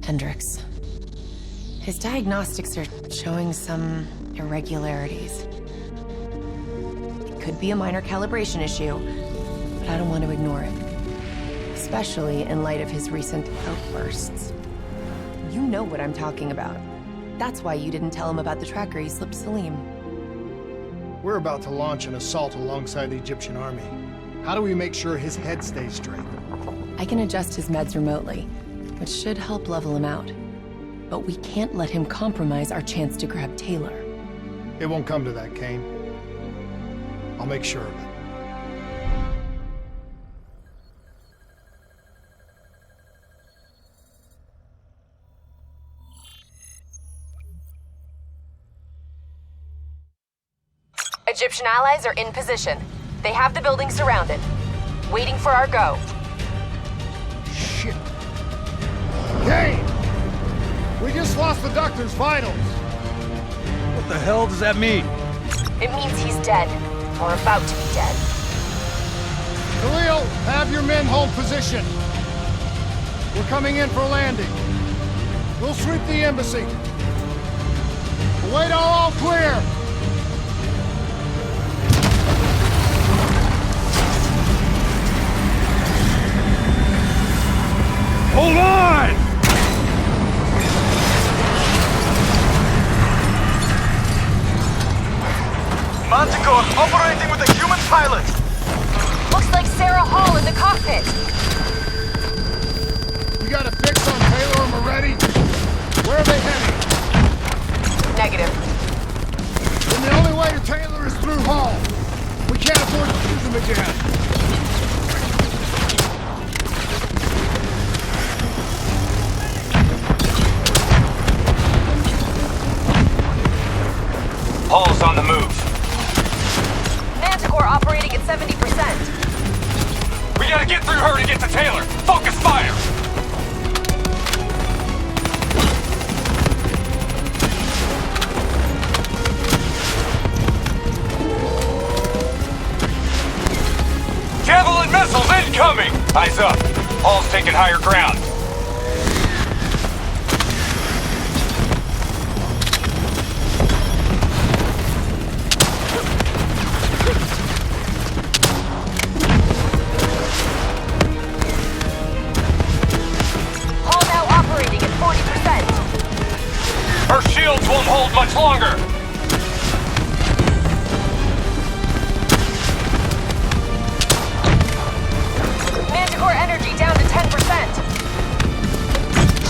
Hendricks. His diagnostics are showing some irregularities. It could be a minor calibration issue, but I don't want to ignore it. Especially in light of his recent outbursts. You know what I'm talking about. That's why you didn't tell him about the tracker he slipped Salim. We're about to launch an assault alongside the Egyptian army. How do we make sure his head stays straight? I can adjust his meds remotely, which should help level him out. But we can't let him compromise our chance to grab Taylor. It won't come to that, Kane. I'll make sure of it. Egyptian allies are in position. They have the building surrounded. Waiting for our go. Shit. Kane! We just lost the Doctor's vitals. What the hell does that mean? It means he's dead. Or about to be dead. Khalil, have your men hold position. We're coming in for landing. We'll sweep the embassy. Await all clear. Hold on! Manticore operating with a human pilot! Looks like Sarah Hall in the cockpit. We got a fix on Taylor and Moretti. Where are they heading? Negative. Then the only way to Taylor is through Hall. We can't afford to lose him again. Hall's on the move. Manticore operating at 70%. We gotta get through her to get to Taylor. Focus fire! Javelin missiles incoming! Eyes up. Hall's taking higher ground. Hall now operating at 40%. Her shields won't hold much longer. Manticore energy down to 10%.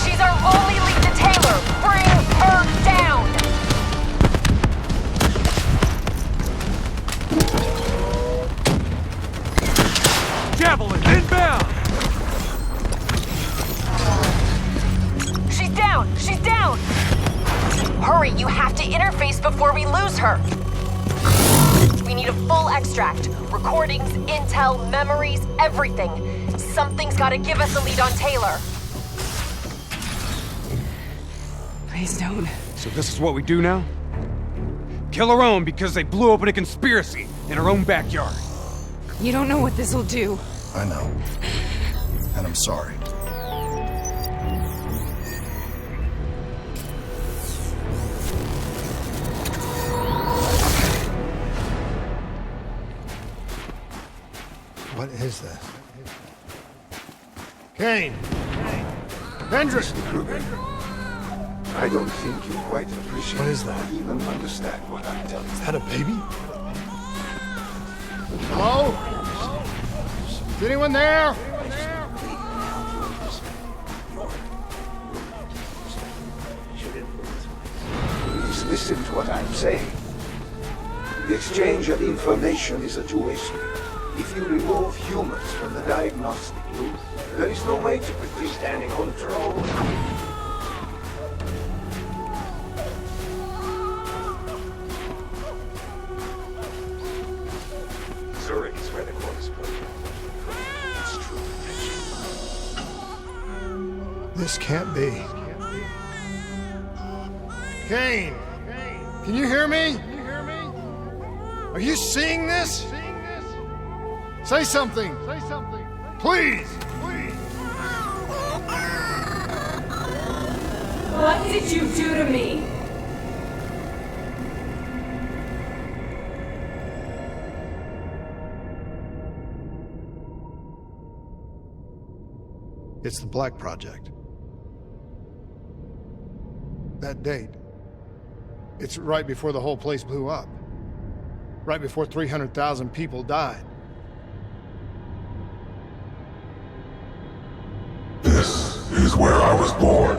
She's our only lead to Taylor. Bring her down. Javelin inbound! She's down. She's down. Hurry, you have to interface before we lose her. We need a full extract. Recordings, intel, memories, everything. Something's gotta give us a lead on Taylor. Please don't. So this is what we do now? Kill our own because they blew open a conspiracy in our own backyard. You don't know what this'll do. I know. And I'm sorry. What is this? Kane! Hendricks! I don't think you quite appreciate What is that? or even understand what I'm telling you. Is that a baby? Hello? Is anyone there? Please listen to what I'm saying. The exchange of information is a two-way street. If you remove humans from the diagnostic loop, there is no way to predict any control. Zurich is where the core is put. It's true. This can't be. Kane! Can you hear me? Are you seeing this? Say something! Please! What did you do to me? It's the Black Project. That date. It's right before the whole place blew up. Right before 300,000 people died. This is where I was born.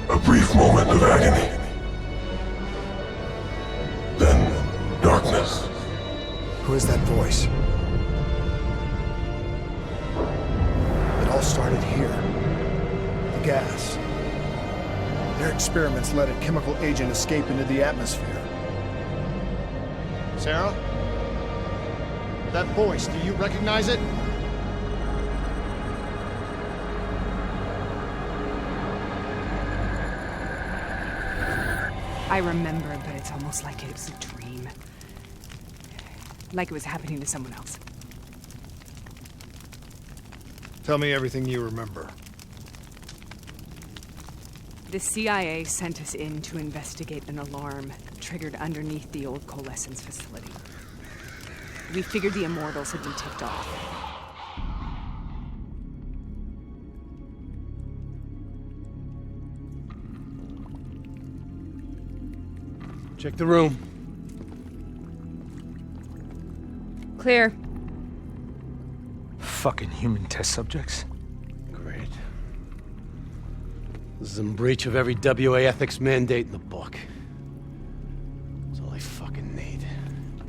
A brief moment of agony. Then, darkness. Who is that voice? It all started here. The gas. Their experiments let a chemical agent escape into the atmosphere. Sarah? That voice, do you recognize it? I remember, but it's almost like it was a dream. Like it was happening to someone else. Tell me everything you remember. The CIA sent us in to investigate an alarm triggered underneath the old Coalescence facility. We figured the Immortals had been tipped off. Check the room. Clear. Fucking human test subjects. Great. This is in breach of every WA ethics mandate in the book. That's all I fucking need.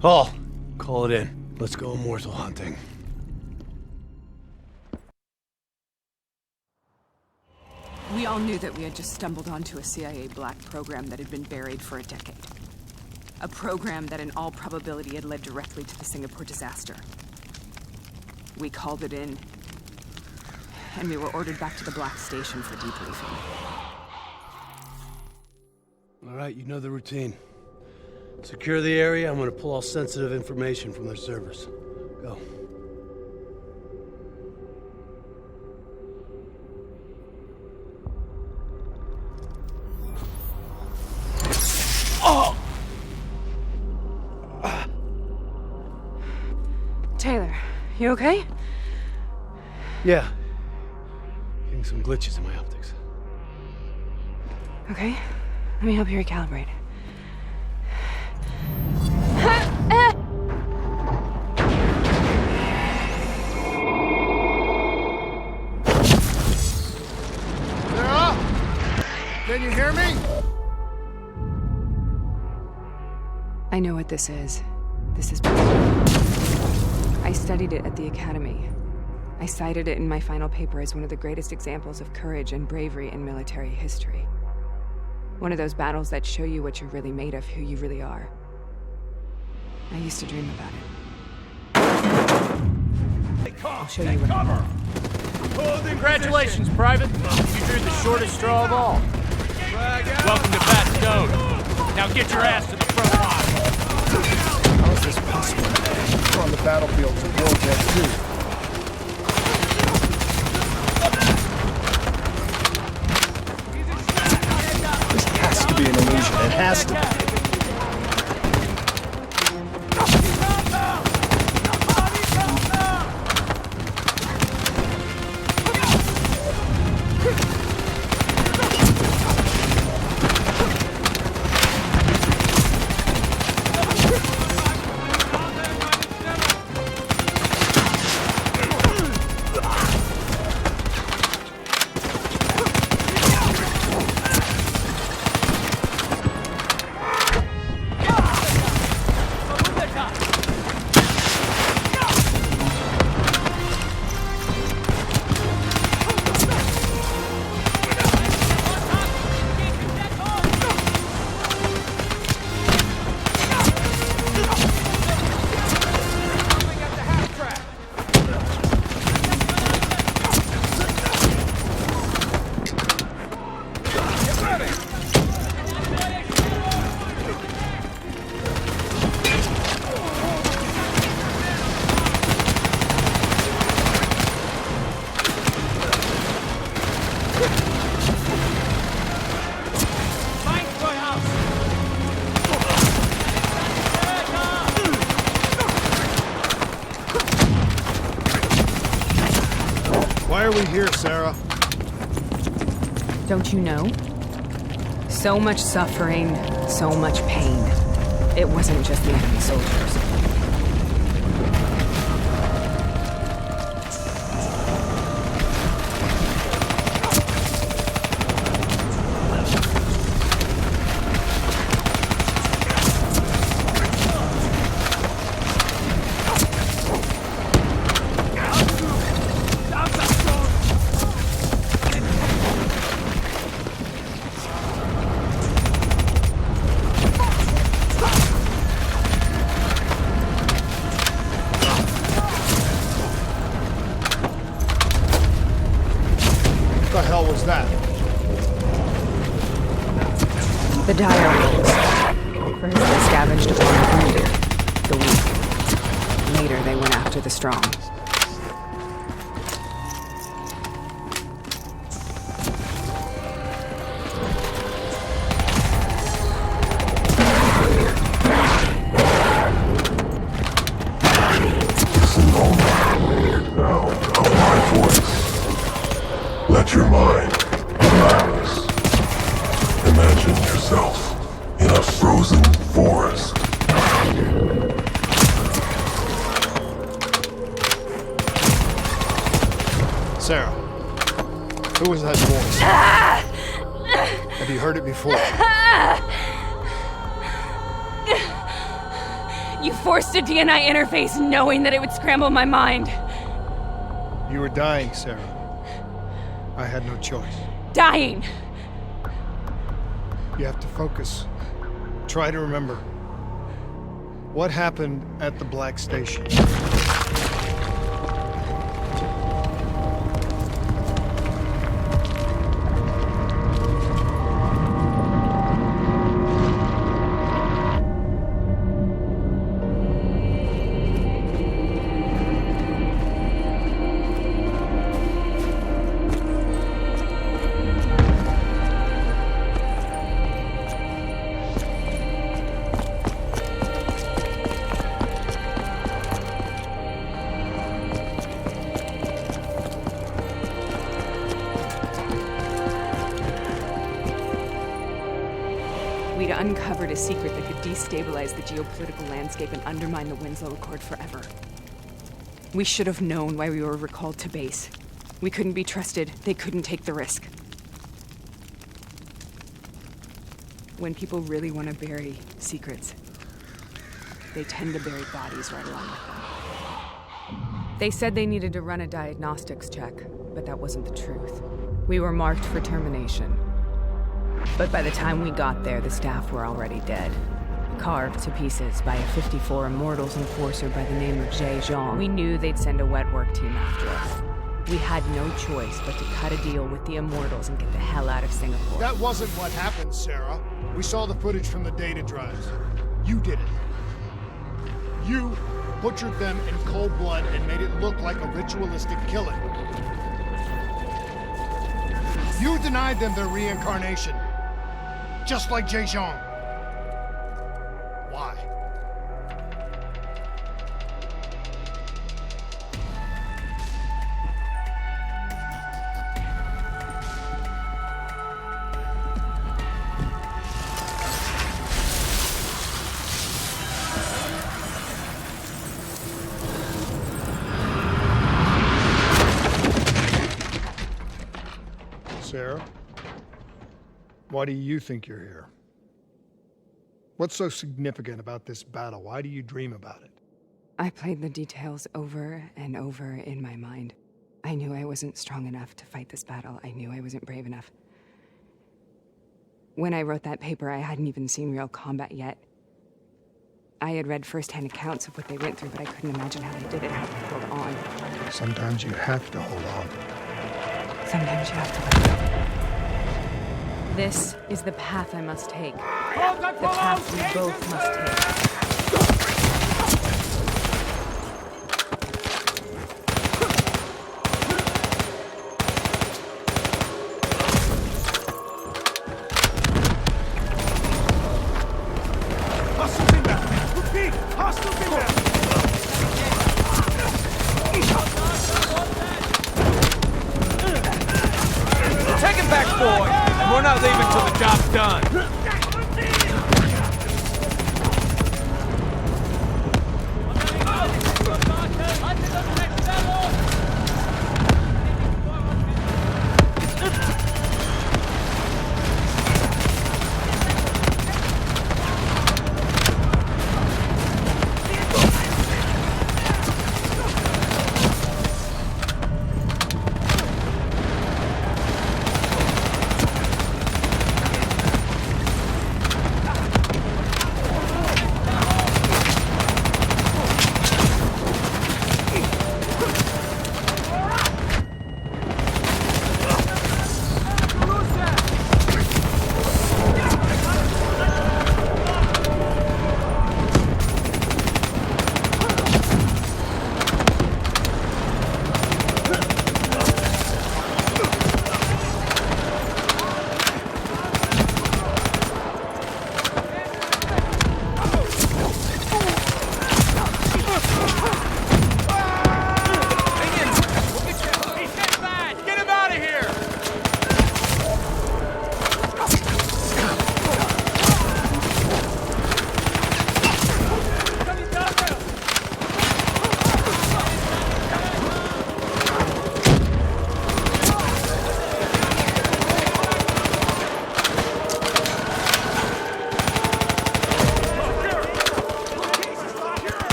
Hall, call it in. Let's go immortal hunting. We all knew that we had just stumbled onto a CIA black program that had been buried for a decade. A program that in all probability had led directly to the Singapore disaster. We called it in, and we were ordered back to the Black Station for debriefing. All right, you know the routine. Secure the area. I'm gonna pull all sensitive information from their servers. Go. Taylor, you okay? Yeah. Getting some glitches in my optics. Okay, let me help you recalibrate. Sarah? Can you hear me? I know what this is. This is... I studied it at the Academy. I cited it in my final paper as one of the greatest examples of courage and bravery in military history. One of those battles that show you what you're really made of, who you really are. I used to dream about it. I'll show you what Congratulations, Private. You drew the shortest straw of all. Welcome to Fat Stone. Now get your ass to the front line. How is this possible? We're on the battlefields of World War II. This has to be an illusion. It has to be. are we here, Sarah? Don't you know? So much suffering, so much pain. It wasn't just the enemy soldiers. What the hell was that? The dire wolves. First they scavenged upon the wounded, the weak. Later they went after the strong. Listen only to the sound of my voice. Let your mind relax. Imagine yourself in a frozen forest. Sarah, who was that voice? Have you heard it before? You forced a DNI interface knowing that it would scramble my mind. You were dying, Sarah. I had no choice. Dying! You have to focus. Try to remember. What happened at the Black Station? We'd uncovered a secret that could destabilize the geopolitical landscape and undermine the Winslow Accord forever. We should have known why we were recalled to base. We couldn't be trusted. They couldn't take the risk. When people really want to bury secrets, they tend to bury bodies right along with them. They said they needed to run a diagnostics check, but that wasn't the truth. We were marked for termination. But by the time we got there, the staff were already dead. Carved to pieces by a 54 Immortals enforcer by the name of Jay Zhang. We knew they'd send a wet work team after us. We had no choice but to cut a deal with the Immortals and get the hell out of Singapore. That wasn't what happened, Sarah. We saw the footage from the data drives. You did it. You butchered them in cold blood and made it look like a ritualistic killing. You denied them their reincarnation. Just like Jay Zhang. Why? Sarah? Why do you think you're here? What's so significant about this battle? Why do you dream about it? I played the details over and over in my mind. I knew I wasn't strong enough to fight this battle. I knew I wasn't brave enough. When I wrote that paper, I hadn't even seen real combat yet. I had read first-hand accounts of what they went through, but I couldn't imagine how they did it, how they held on. Sometimes you have to hold on. Sometimes you have to let go. This is the path I must take. The path we both must take. back, boy, and we're not leaving till the job's done.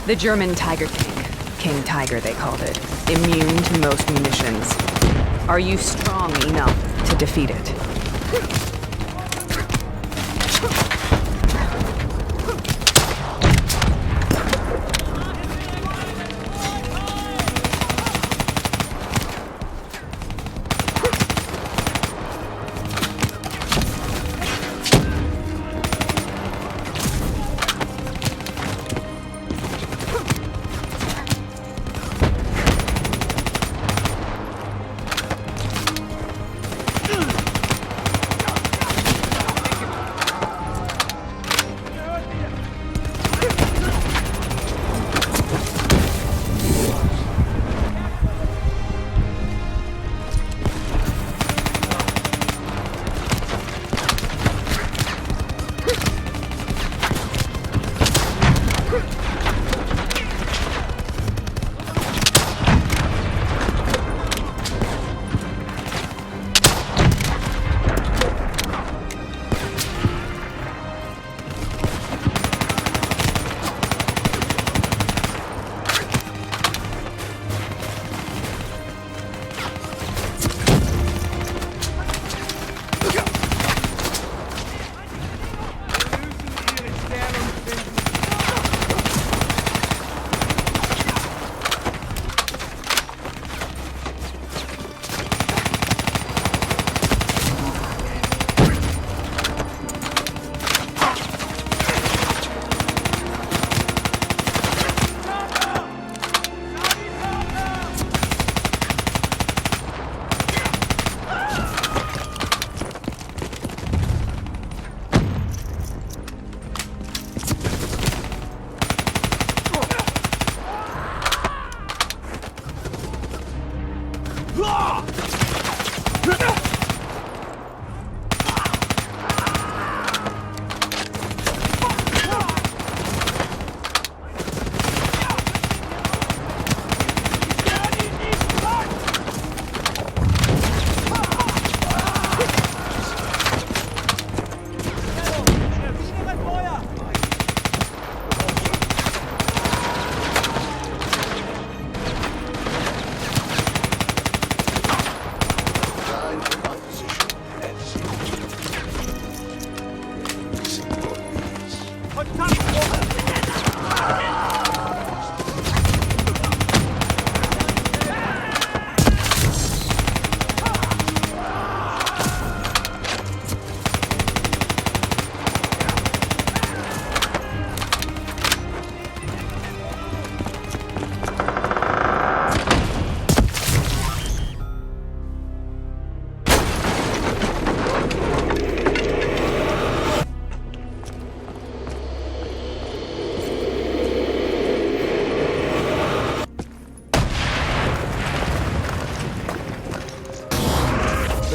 The German Tiger tank. King Tiger, they called it. Immune to most munitions. Are you strong enough to defeat it?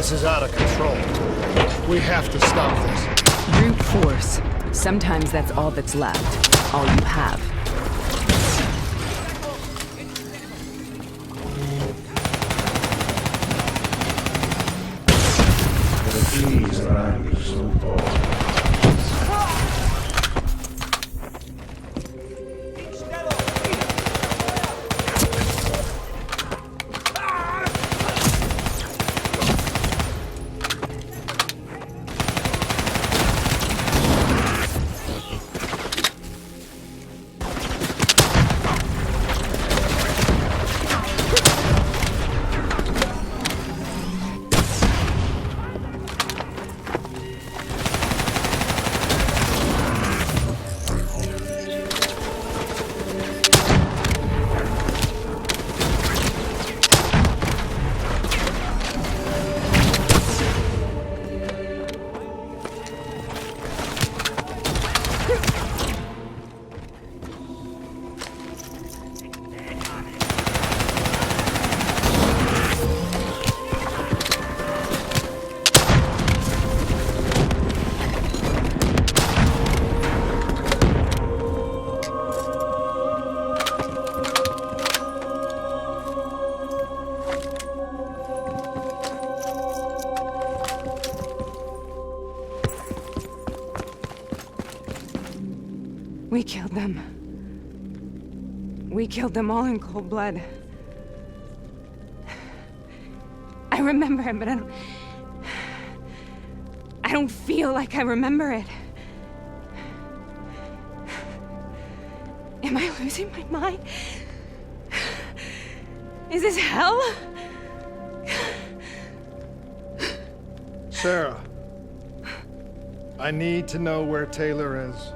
This is out of control. We have to stop this. Brute force. Sometimes that's all that's left. All you have. These are so far. We killed them. We killed them all in cold blood. I remember it, but I don't feel like I remember it. Am I losing my mind? Is this hell? Sarah, I need to know where Taylor is.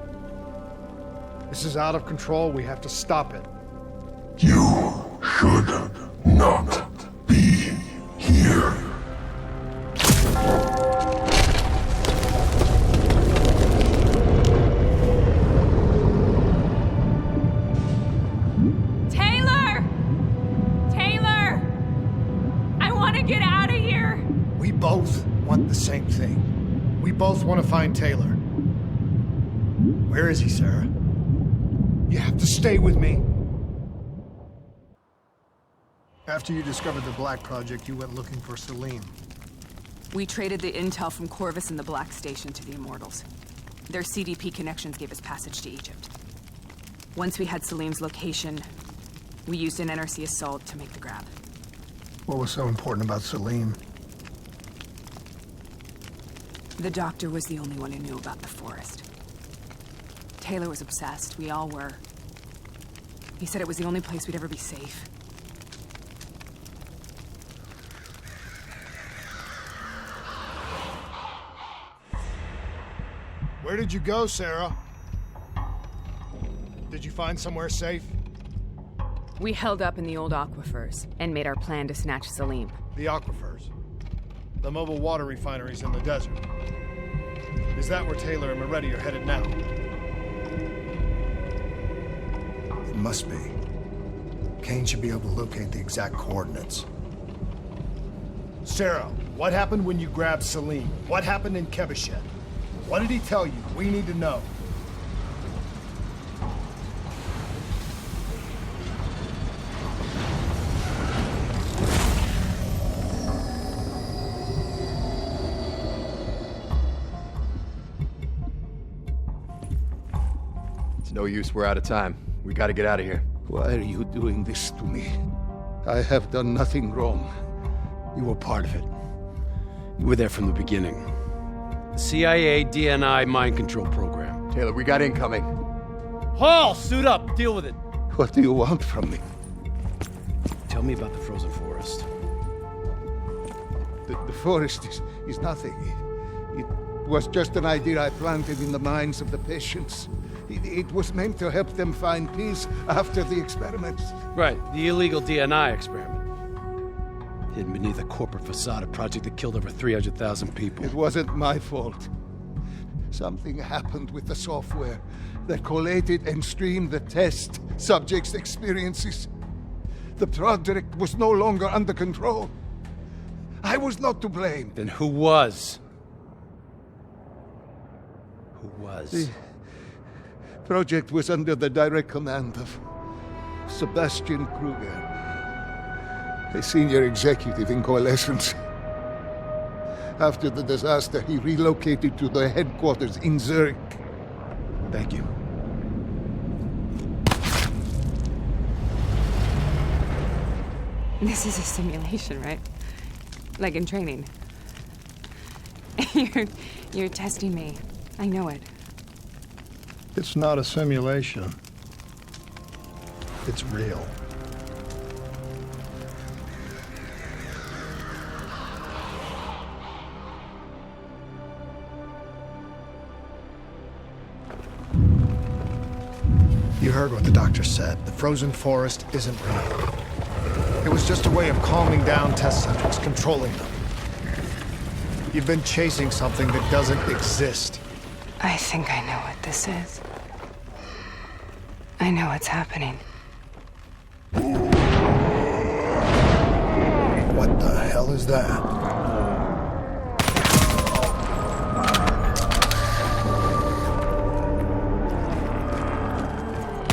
This is out of control. We have to stop it. You should not be here. Taylor! Taylor! I want to get out of here! We both want the same thing. We both want to find Taylor. Where is he, Sarah? You have to stay with me. After you discovered the Black Project, you went looking for Salim. We traded the intel from Corvus and the Black Station to the Immortals. Their CDP connections gave us passage to Egypt. Once we had Salim's location, we used an NRC assault to make the grab. What was so important about Salim? The doctor was the only one who knew about the forest. Taylor was obsessed. We all were. He said it was the only place we'd ever be safe. Where did you go, Sarah? Did you find somewhere safe? We held up in the old aquifers and made our plan to snatch Salim. The aquifers. The mobile water refineries in the desert. Is that where Taylor and Moretti are headed now? It must be. Kane should be able to locate the exact coordinates. Sarah, what happened when you grabbed Salim? What happened in Kebashet? What did he tell you? We need to know. It's no use, we're out of time. We gotta get out of here. Why are you doing this to me? I have done nothing wrong. You were part of it. You were there from the beginning. The CIA DNI mind control program. Taylor, we got incoming. Hall, suit up. Deal with it. What do you want from me? Tell me about the frozen forest. The forest is nothing. It was just an idea I planted in the minds of the patients. It was meant to help them find peace after the experiments. Right, the illegal DNI experiment. Hidden beneath a corporate facade, a project that killed over 300,000 people. It wasn't my fault. Something happened with the software that collated and streamed the test subjects' experiences. The project was no longer under control. I was not to blame. Then who was? Who was? The project was under the direct command of Sebastian Kruger, a senior executive in Coalescence. After the disaster, he relocated to the headquarters in Zurich. Thank you. This is a simulation, right? Like in training. You're testing me. I know it. It's not a simulation. It's real. You heard what the doctor said. The frozen forest isn't real. It was just a way of calming down test subjects, controlling them. You've been chasing something that doesn't exist. I think I know what this is. I know what's happening. What the hell is that?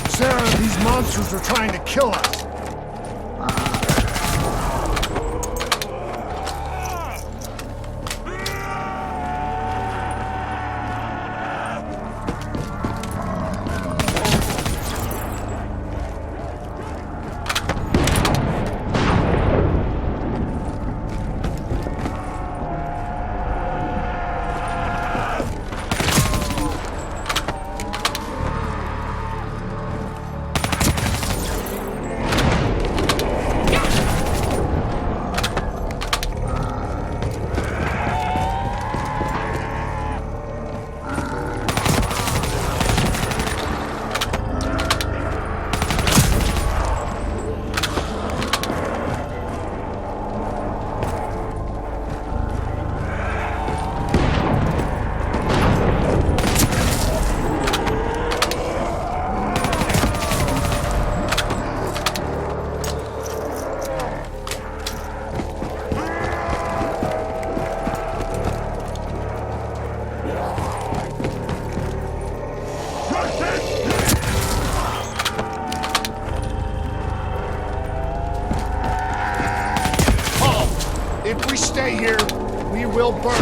Sarah, these monsters are trying to kill us. If we stay here, we will burn.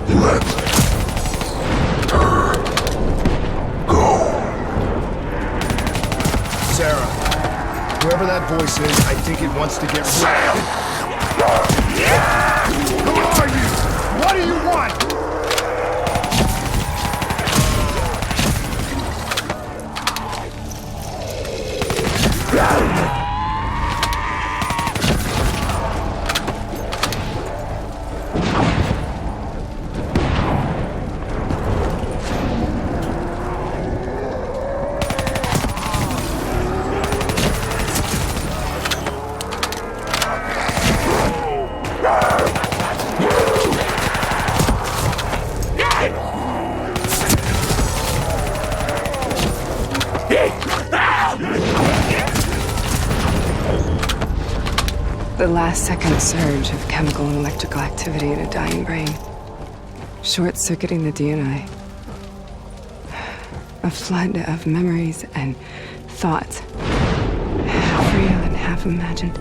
Let her go. Sarah, whoever that voice is, I think it wants to get rid. Who are you? What do you want? The last second surge of chemical and electrical activity in a dying brain. Short-circuiting the DNI. A flood of memories and thoughts. Half real and half imagined.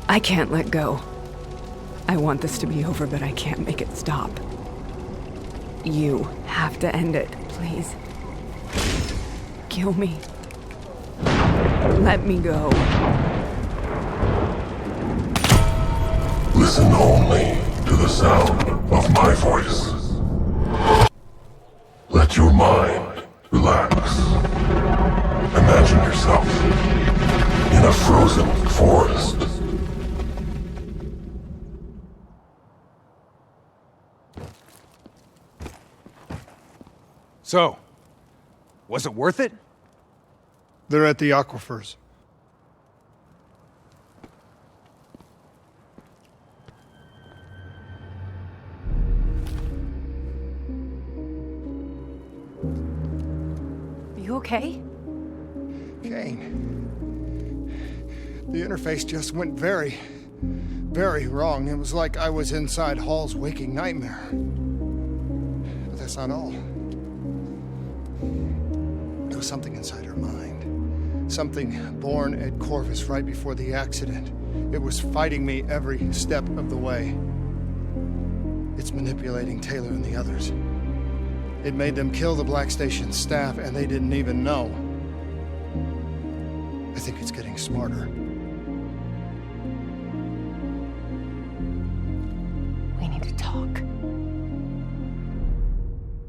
I can't let go. I want this to be over, but I can't make it stop. You have to end it, please. Kill me. Let me go. Listen only to the sound of my voice. Let your mind relax. Imagine yourself in a frozen forest. So, was it worth it? They're at the aquifers. Are you okay? Kane. The interface just went very wrong. It was like I was inside Hall's waking nightmare. But that's not all. There was something inside her mind. Something born at Corvus right before the accident. It was fighting me every step of the way. It's manipulating Taylor and the others. It made them kill the Black Station staff, and they didn't even know. I think it's getting smarter.